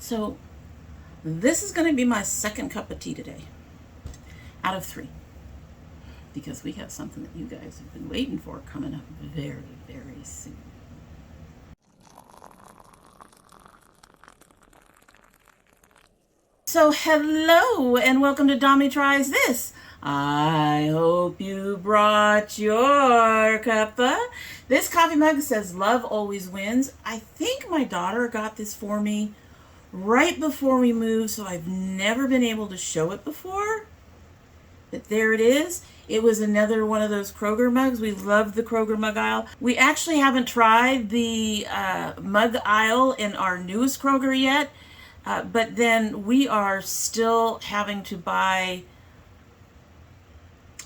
So this is going to be my second cup of tea today, out of 3, because we have something that you guys have been waiting for coming up very, very soon. So hello and welcome to domytriesthis. I hope you brought your cuppa. This coffee mug says love always wins. I think my daughter got this for me right before we moved, so I've never been able to show it before. But there it is. It was another one of those Kroger mugs. We love the Kroger mug aisle. We actually haven't tried the mug aisle in our newest Kroger yet, but then we are still having to buy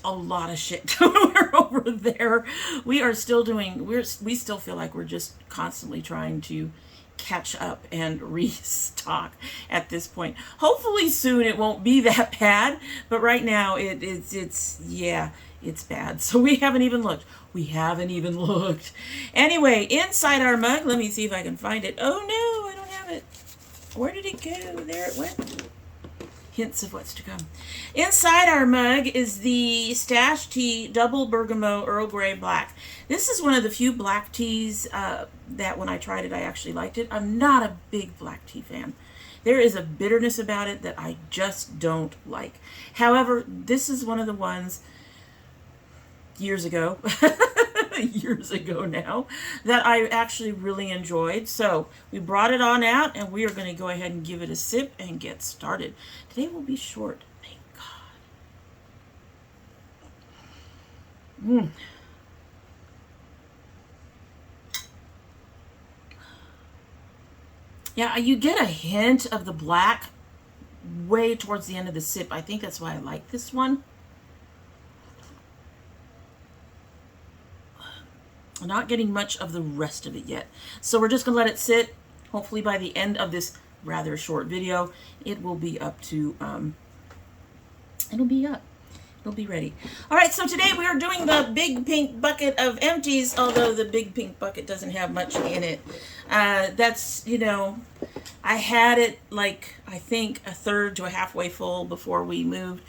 a lot of shit when we're over there. We are still doing, we still feel like we're just constantly trying to catch up and restock at this point. Hopefully soon it won't be that bad, but right now it's bad. So we haven't even looked. Anyway, inside our mug, let me see if I can find it. Oh no, I don't have it. Where did it go? There it went. Hints of what's to come. Inside our mug is the Stash Tea Double Bergamot Earl Grey Black. This is one of the few black teas that when I tried it, I actually liked it. I'm not a big black tea fan. There is a bitterness about it that I just don't like. However, this is one of the ones years ago now, that I actually really enjoyed. So we brought it on out and we are going to go ahead and give it a sip and get started. Today will be short, thank God. Yeah, you get a hint of the black way towards the end of the sip. I think that's why I like this one. I'm not getting much of the rest of it yet. So we're just going to let it sit. Hopefully by the end of this rather short video, it will be up to, it'll be ready. All right, so today we are doing the big pink bucket of empties, although the big pink bucket doesn't have much in it. That's, you know, I had it like, I think a third to a halfway full before we moved.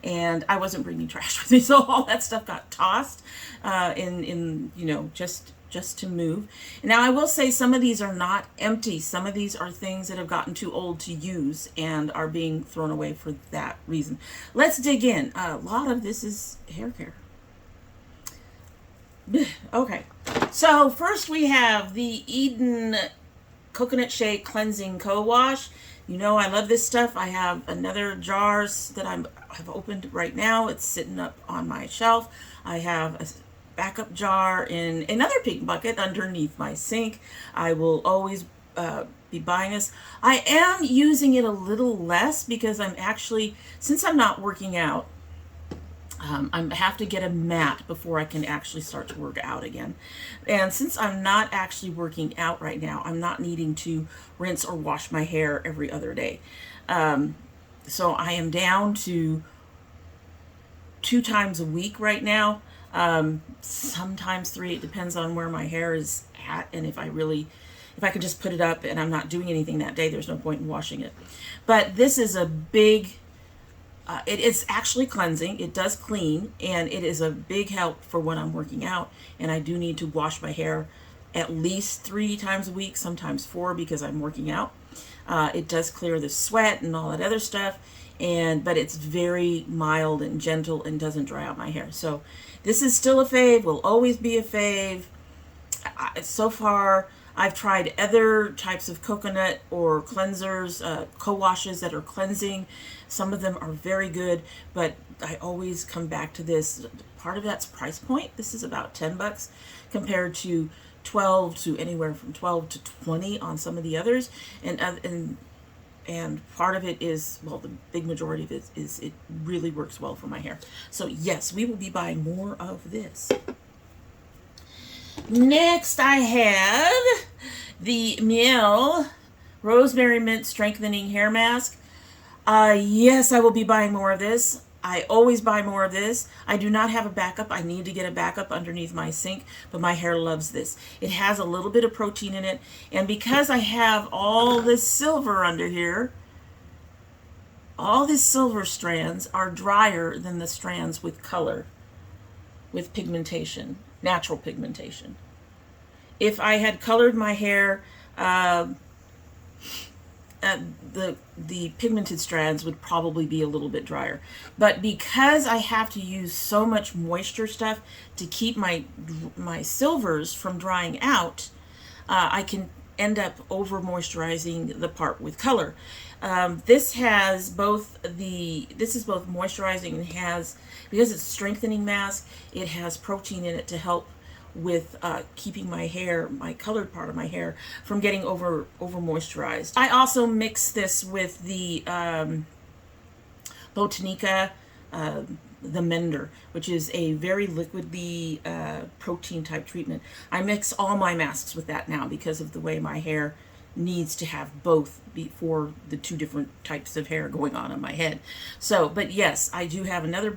And I wasn't bringing trash with me, so all that stuff got tossed in you know, just to move. Now, I will say some of these are not empty. Some of these are things that have gotten too old to use and are being thrown away for that reason. Let's dig in. A lot of this is hair care. Okay, so first we have the Eden Coconut Shea Cleansing Co-Wash. You know I love this stuff. I have another jars that I've opened right now. It's sitting up on my shelf. I have a backup jar in another pink bucket underneath my sink. I will always be buying this. I am using it a little less because I'm actually, since I'm not working out, I have to get a mat before I can actually start to work out again. And since I'm not actually working out right now, I'm not needing to rinse or wash my hair every other day. So I am down to 2 times a week right now. Sometimes 3. It depends on where my hair is at, and if I can just put it up and I'm not doing anything that day, there's no point in washing it. But this is a big it's actually cleansing. It does clean, and it is a big help for when I'm working out and I do need to wash my hair at least 3 times a week, sometimes 4 because I'm working out. It does clear the sweat and all that other stuff, but it's very mild and gentle and doesn't dry out my hair. So this is still a fave, will always be a fave. So far, I've tried other types of coconut or cleansers, co-washes that are cleansing. Some of them are very good, but I always come back to this. Part of that's price point. This is about $10 compared to 12 to anywhere from 12 to 20 on some of the others. And part of it is, well, the big majority of it is it really works well for my hair. So yes, we will be buying more of this. Next, I have the Miel Rosemary Mint Strengthening Hair Mask. Yes, I will be buying more of this. I always buy more of this. I do not have a backup. I need to get a backup underneath my sink, but my hair loves this. It has a little bit of protein in it, and because I have all this silver under here, all these silver strands are drier than the strands with color, with pigmentation, natural pigmentation. If I had colored my hair, the pigmented strands would probably be a little bit drier. But because I have to use so much moisture stuff to keep my silvers from drying out, I can end up over moisturizing the part with color. This is both moisturizing and has, because it's a strengthening mask, it has protein in it to help with keeping my hair, my colored part of my hair, from getting over moisturized. I also mix this with the Botanica, the Mender, which is a very liquidy protein type treatment. I mix all my masks with that now because of the way my hair needs to have both before the two different types of hair going on my head. So, but yes, I do have another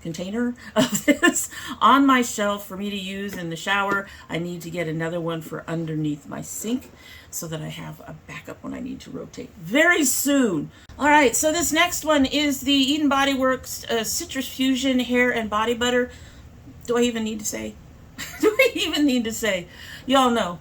container of this on my shelf for me to use in the shower. I need to get another one for underneath my sink so that I have a backup when I need to rotate very soon. All right, so this next one is the Eden Body Works Citrus Fusion Hair and Body Butter. Do I even need to say? Do I even need to say? Y'all know.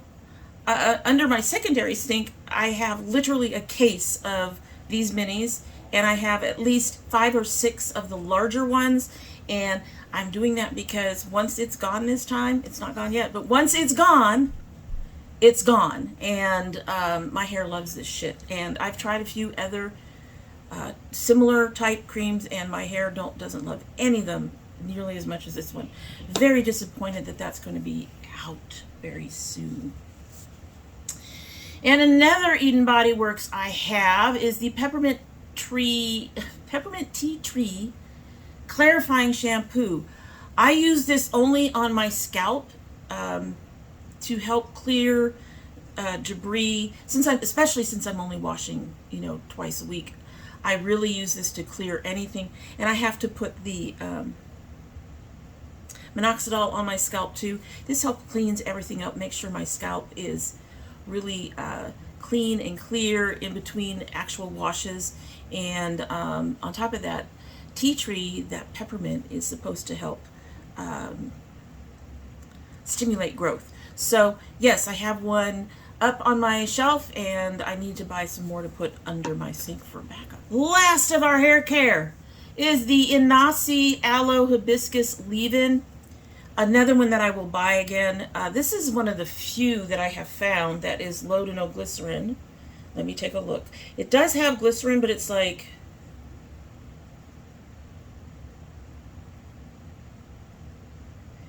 Under my secondary sink, I have literally a case of these minis, and I have at least 5 or 6 of the larger ones. And I'm doing that because once it's gone this time, it's not gone yet, but once it's gone, it's gone. And my hair loves this shit. And I've tried a few other similar type creams, and my hair doesn't love any of them nearly as much as this one. Very disappointed that that's going to be out very soon. And another Eden Body Works I have is the Peppermint Tea Tree Clarifying Shampoo. I use this only on my scalp to help clear debris. Especially since I'm only washing, twice a week, I really use this to clear anything. And I have to put the minoxidil on my scalp too. This helps cleans everything up, makes sure my scalp is really clean and clear in between actual washes. And on top of that, tea tree, that peppermint, is supposed to help stimulate growth. So yes, I have one up on my shelf, and I need to buy some more to put under my sink for backup. Last of our hair care is the Inasi Aloe Hibiscus Leave-In. Another one that I will buy again. This is one of the few that I have found that is low to no glycerin. Let me take a look. It does have glycerin, but it's like,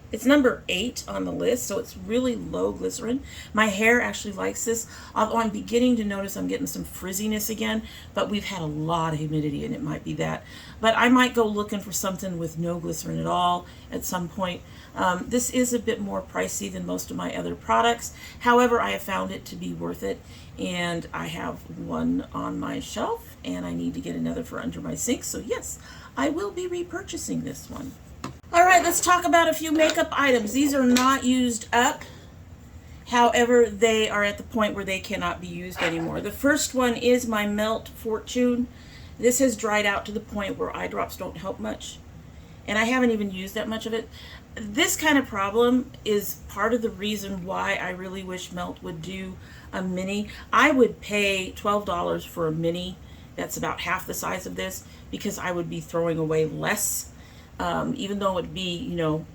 it's number 8 on the list, so it's really low glycerin. My hair actually likes this, although I'm beginning to notice I'm getting some frizziness again, but we've had a lot of humidity, and it might be that. But I might go looking for something with no glycerin at all at some point. This is a bit more pricey than most of my other products. However, I have found it to be worth it, and I have one on my shelf, and I need to get another for under my sink. So yes, I will be repurchasing this one. All right, let's talk about a few makeup items. These are not used up. However, they are at the point where they cannot be used anymore. The first one is my Melt Fortune. This has dried out to the point where eye drops don't help much, and I haven't even used that much of it. This kind of problem is part of the reason why I really wish Melt would do a mini. I would pay $12 for a mini that's about half the size of this, because I would be throwing away less. Even though it'd be,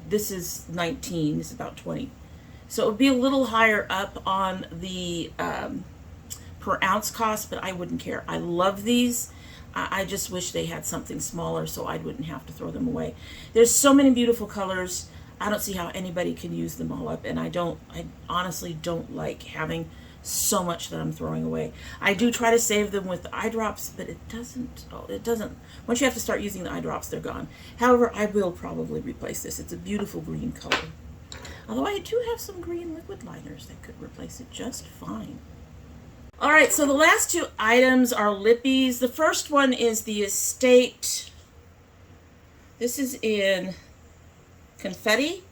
this is 19, it's about 20. So it would be a little higher up on the per ounce cost, but I wouldn't care. I love these. I just wish they had something smaller so I wouldn't have to throw them away. There's so many beautiful colors. I don't see how anybody can use them all up, and I honestly don't like having so much that I'm throwing away. I do try to save them with the eye drops, but it doesn't, once you have to start using the eye drops, they're gone. However, I will probably replace this. It's a beautiful green color. Although I do have some green liquid liners that could replace it just fine. All right, so the last two items are lippies. The first one is the Estate. This is in Confetti.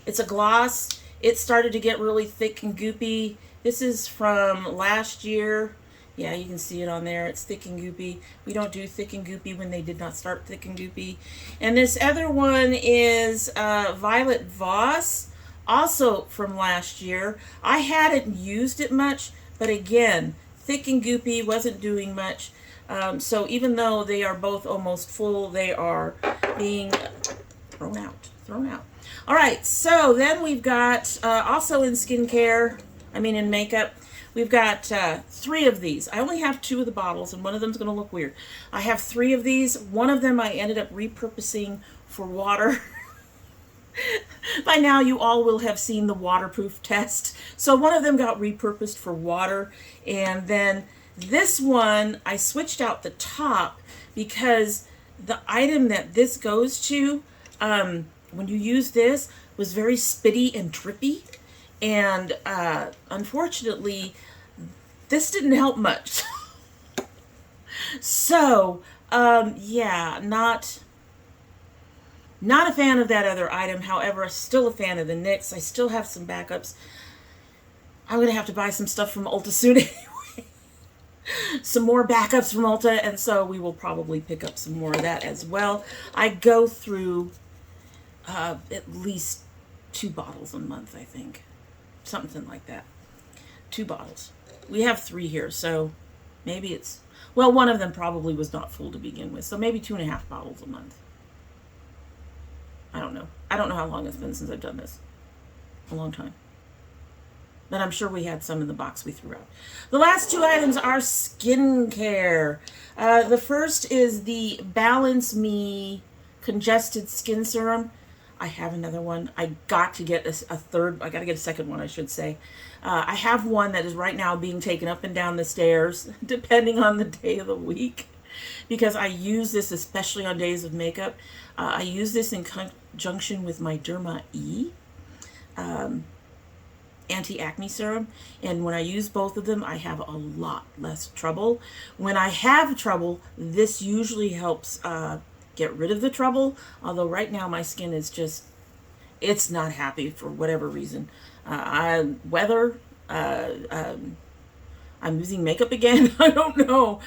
It's a gloss. It started to get really thick and goopy. This is from last year. Yeah, you can see it on there. It's thick and goopy. We don't do thick and goopy when they did not start thick and goopy. And this other one is Violet Voss, also from last year. I hadn't used it much, but again, thick and goopy, wasn't doing much. So even though they are both almost full, they are being thrown out. All right, so then we've got, also in skincare, in makeup, we've got 3 of these. I only have 2 of the bottles, and one of them's going to look weird. I have 3 of these. One of them I ended up repurposing for water. By now, you all will have seen the waterproof test. So one of them got repurposed for water, and then this one, I switched out the top because the item that this goes to, when you use this, was very spitty and drippy. And unfortunately, this didn't help much. So, yeah, not a fan of that other item. However, still a fan of the NYX. I still have some backups. I'm going to have to buy some stuff from Ulta soon anyway. Some more backups from Ulta, and so we will probably pick up some more of that as well. I go through at least 2 bottles a month, I think. Something like that. 2 bottles. We have 3 here, so maybe it's... Well, one of them probably was not full to begin with, so maybe 2.5 bottles a month. I don't know. I don't know how long it's been since I've done this. A long time. But I'm sure we had some in the box we threw out. The last 2 items are skincare. The first is the Balance Me Congested Skin Serum. I have another one. I got to get a third. I got to get a second one, I should say. I have one that is right now being taken up and down the stairs, depending on the day of the week, because I use this especially on days of makeup. I use this in conjunction with my Derma E anti-acne serum, and when I use both of them, I have a lot less trouble. When I have trouble, this usually helps get rid of the trouble, although right now my skin is just, it's not happy for whatever reason. I'm using makeup again. I don't know.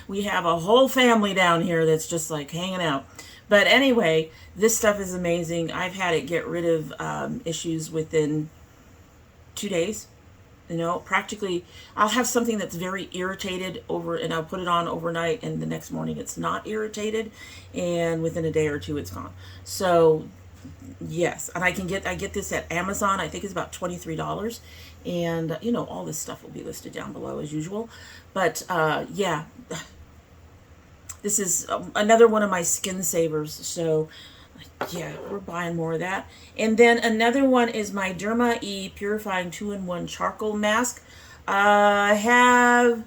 We have a whole family down here that's just like hanging out. But anyway, this stuff is amazing. I've had it get rid of issues within 2 days. You know, practically, I'll have something that's very irritated and I'll put it on overnight, and the next morning it's not irritated, and within a day or 2 it's gone. So yes, and I get this at Amazon. I think it's about $23, and you know, all this stuff will be listed down below as usual. But yeah, this is another one of my skin savers. So yeah, we're buying more of that. And then another one is my Derma E Purifying 2-in-1 Charcoal Mask. I have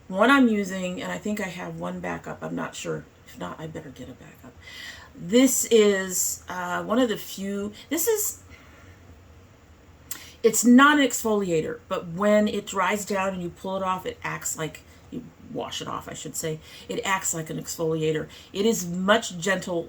one I'm using, and I think I have one backup. I'm not sure. If not, I better get a backup. This is one of the few. It's not an exfoliator, but when it dries down and you pull it off, it acts like, you wash it off, I should say. It acts like an exfoliator. It is much gentler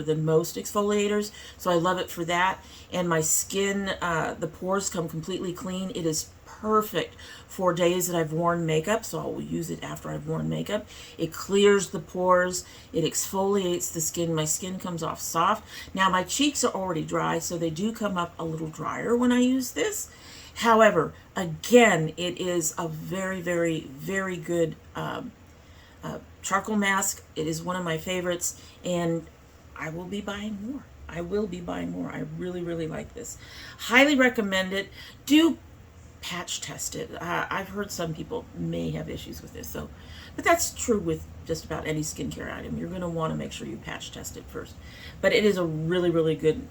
than most exfoliators, so I love it for that. And my skin, the pores come completely clean. It is perfect for days that I've worn makeup, so I will use it after I've worn makeup. It clears the pores. It exfoliates the skin. My skin comes off soft. Now, my cheeks are already dry, so they do come up a little drier when I use this. However, again, it is a very, very, very good charcoal mask. It is one of my favorites, and I will be buying more. I really, really like this. Highly recommend it. Do patch test it. I've heard some people may have issues with this, but that's true with just about any skincare item. You're going to want to make sure you patch test it first. But it is a really, really good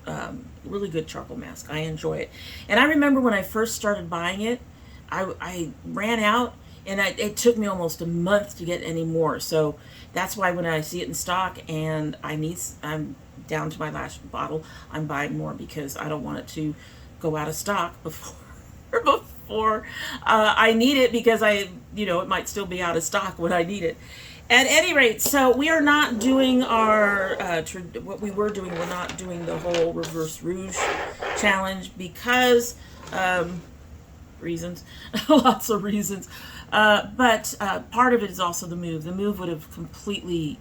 charcoal mask. I enjoy it. And I remember when I first started buying it, I ran out, and it took me almost a month to get any more. So that's why when I see it in stock and I'm down to my last bottle, I'm buying more, because I don't want it to go out of stock before I need it, because it might still be out of stock when I need it. At any rate, so we are not doing our, what we were doing, we're not doing the whole Reverse Rouge challenge because, reasons, lots of reasons. But part of it is also the move. The move would have completely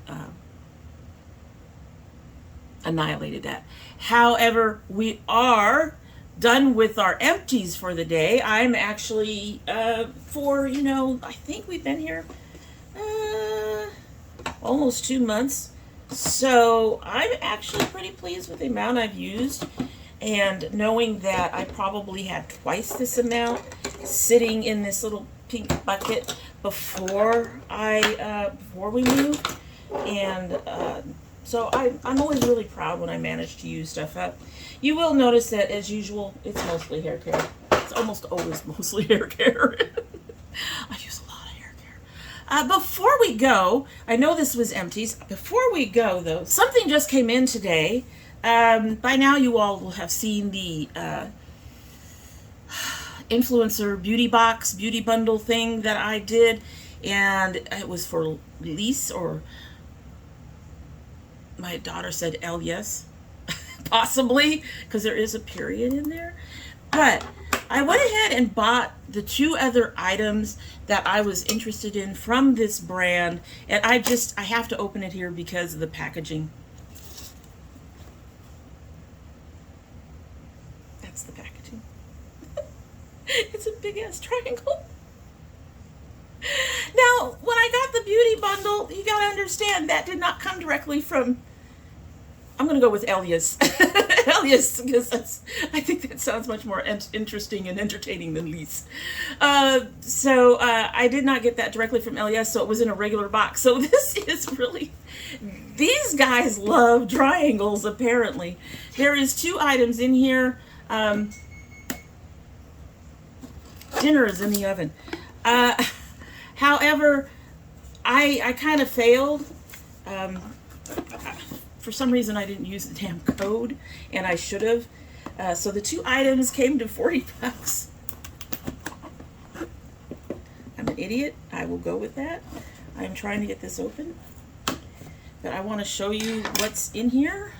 annihilated that. However, we are done with our empties for the day. I'm actually, I think we've been here almost 2 months. So I'm actually pretty pleased with the amount I've used, and knowing that I probably had twice this amount sitting in this little pink bucket before we moved. And so I'm always really proud when I manage to use stuff up. You will notice that, as usual, it's mostly hair care. It's almost always mostly hair care. I use a lot of hair care. Before we go, I know this was empties. Before we go, though, something just came in today. By now you all will have seen the influencer beauty box, beauty bundle thing that I did. And it was for lease, or my daughter said Heyas, possibly, because there is a period in there. But I went ahead and bought the 2 other items that I was interested in from this brand, and I have to open it here because of the packaging. That's the packaging. It's a big ass triangle. Now, when I got the beauty bundle, you gotta understand that did not come directly from, I'm gonna go with Heyas. Heyas, because I think that sounds much more interesting and entertaining than lease. So I did not get that directly from Heyas, so it was in a regular box. So this is really, these guys love triangles, apparently. There is 2 items in here. Dinner is in the oven. However, I kind of failed. For some reason, I didn't use the damn code, and I should have. So the 2 items came to $40. I'm an idiot. I will go with that. I'm trying to get this open, but I want to show you what's in here.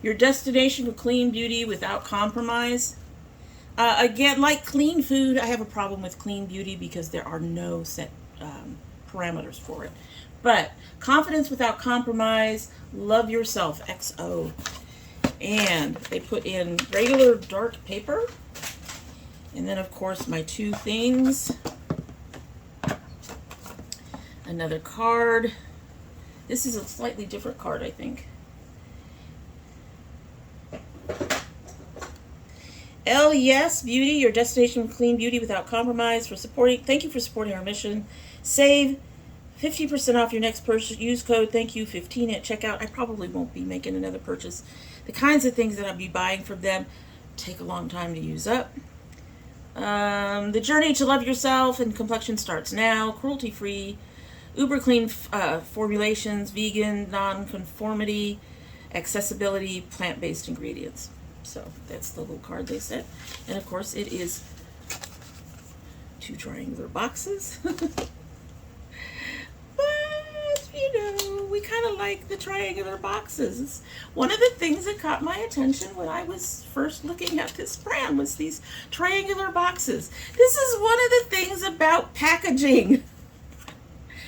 Your destination for clean beauty without compromise. Again, like clean food, I have a problem with clean beauty because there are no set parameters for it. But confidence without compromise, love yourself, XO. And they put in regular dark paper. And then, of course, my 2 things. Another card. This is a slightly different card, I think. Yes, Beauty, your destination for clean beauty without compromise. Thank you for supporting our mission. Save 50% off your next purchase. Use code thank you 15 at checkout. I probably won't be making another purchase. The kinds of things that I'll be buying from them take a long time to use up. The journey to love yourself and complexion starts now. Cruelty-free, uber clean formulations, vegan, non-conformity, accessibility, plant-based ingredients. So that's the little card they sent. And of course it is 2 triangular boxes. But, we kind of like the triangular boxes. It's one of the things that caught my attention when I was first looking at this brand was these triangular boxes. This is one of the things about packaging.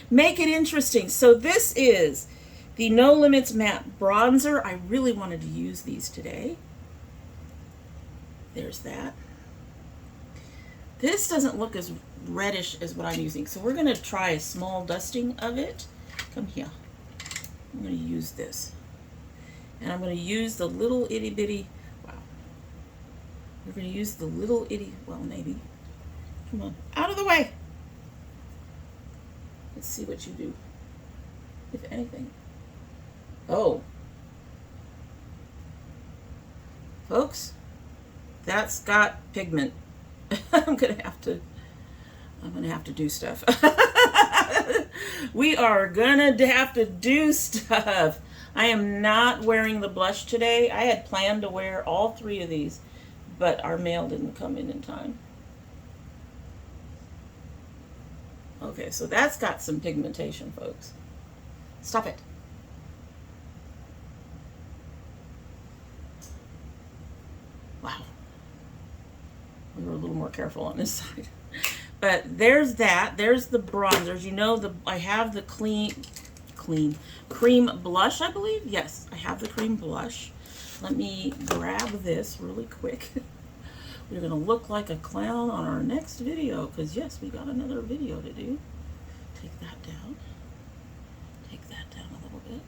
Make it interesting. So this is the No Limits Matte Bronzer. I really wanted to use these today. There's that. This doesn't look as reddish as what I'm using, so we're going to try a small dusting of it. Come here. I'm going to use this. And I'm going to use the little itty bitty, wow. We're going to use the little itty, well, maybe. Come on, out of the way. Let's see what you do, if anything. Oh. Folks, that's got pigment. I'm gonna have to do stuff. We are gonna have to do stuff. I am not wearing the blush today. I had planned to wear all 3 of these, but our mail didn't come in time. Okay, so that's got some pigmentation, folks. Stop it. Wow. We were a little more careful on this side. But there's that. There's the bronzers. You know, I have the cream blush, I believe. Yes, I have the cream blush. Let me grab this really quick. We're going to look like a clown on our next video because, yes, we got another video to do. Take that down. Take that down a little bit.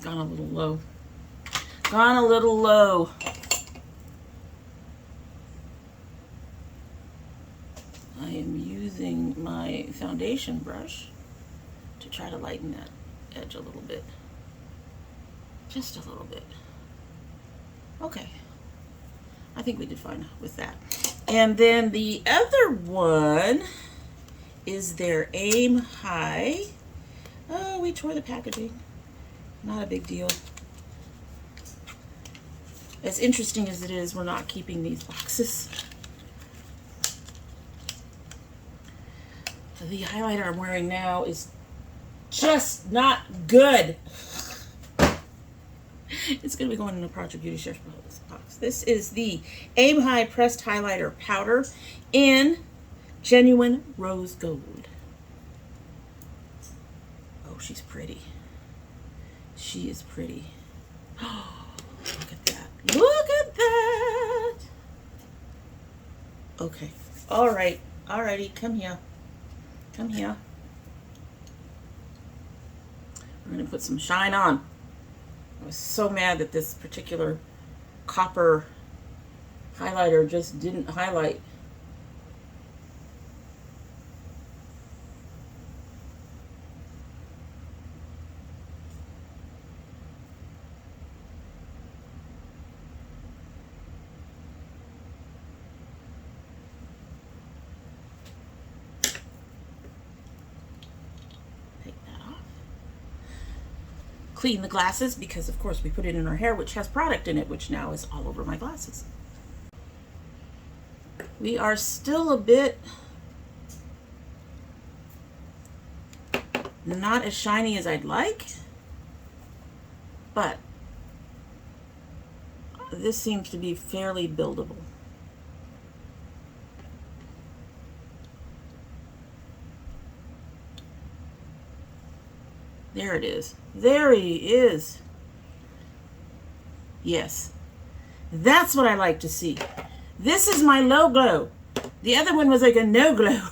Gone a little low. Gone a little low. I am using my foundation brush to try to lighten that edge a little bit. Just a little bit. Okay. I think we did fine with that. And then the other one is their Aim High. Oh, we tore the packaging. Not a big deal. As interesting as it is, we're not keeping these boxes. The highlighter I'm wearing now is just not good. It's going to be going in a Project Beauty Share box. This is the Aim High Pressed Highlighter Powder in Genuine Rose Gold. Oh, she's pretty. She is pretty. Oh, look at that. Look at that. Okay. All right. Alrighty. Come here. Come here. We're going to put some shine on. I was so mad that this particular copper highlighter just didn't highlight. Clean the glasses because of course we put it in our hair, which has product in it, which now is all over my glasses. We are still a bit not as shiny as I'd like, but this seems to be fairly buildable. There it is. There he is. Yes. That's what I like to see. This is my low glow. The other one was like a no glow.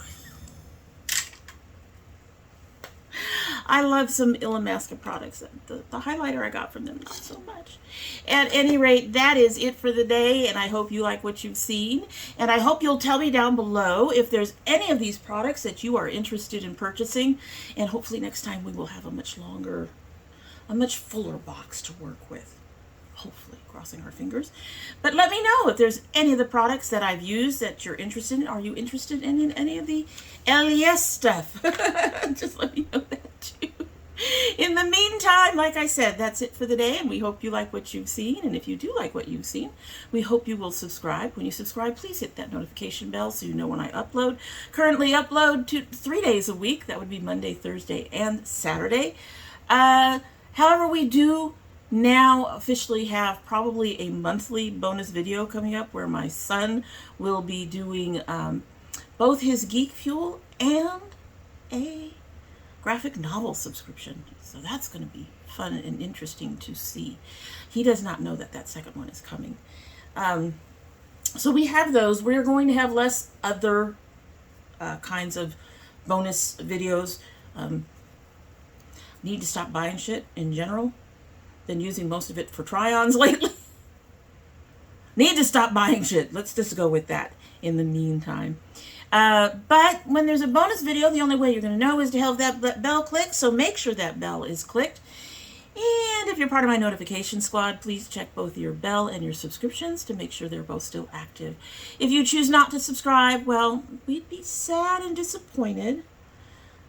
I love some Illamasqua products. The highlighter I got from them, not so much. At any rate, that is it for the day, and I hope you like what you've seen. And I hope you'll tell me down below if there's any of these products that you are interested in purchasing. And hopefully next time we will have a much fuller box to work with. Hopefully, crossing our fingers. But let me know if there's any of the products that I've used that you're interested in. Are you interested in any of the Heyas stuff? Just let me know that too. In the meantime, like I said, that's it for the day, and we hope you like what you've seen. And if you do like what you've seen, we hope you will subscribe. When you subscribe, please hit that notification bell so you know when I upload. Currently upload 3 days a week. That would be Monday, Thursday, and Saturday. However, we do now officially have probably a monthly bonus video coming up where my son will be doing both his Geek Fuel and a graphic novel subscription. So that's going to be fun and interesting to see. He does not know that that second one is coming. So we have those. We're going to have less other kinds of bonus videos. Need to stop buying shit in general. Been using most of it for try-ons lately. Need to stop buying shit. Let's just go with that in the meantime. But when there's a bonus video, the only way you're going to know is to have that bell clicked. So make sure that bell is clicked. And if you're part of my notification squad, please check both your bell and your subscriptions to make sure they're both still active. If you choose not to subscribe, well, we'd be sad and disappointed.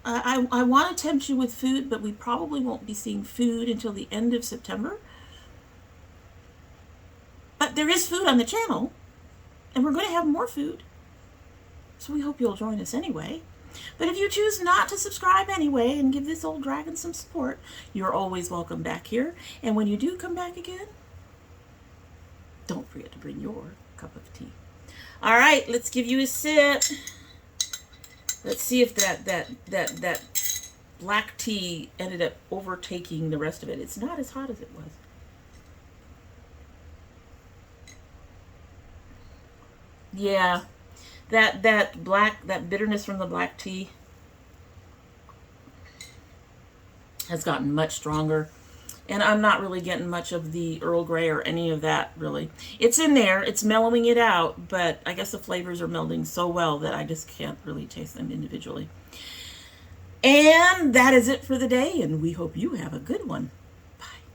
I want to tempt you with food, but we probably won't be seeing food until the end of September. But there is food on the channel, and we're going to have more food. So we hope you'll join us anyway. But if you choose not to subscribe anyway and give this old dragon some support, you're always welcome back here. And when you do come back again, don't forget to bring your cup of tea. All right, let's give you a sip. Let's see if that black tea ended up overtaking the rest of it. It's not as hot as it was. Yeah, that bitterness from the black tea has gotten much stronger. And I'm not really getting much of the Earl Grey or any of that, really. It's in there. It's mellowing it out, but I guess the flavors are melding so well that I just can't really taste them individually. And that is it for the day, and we hope you have a good one.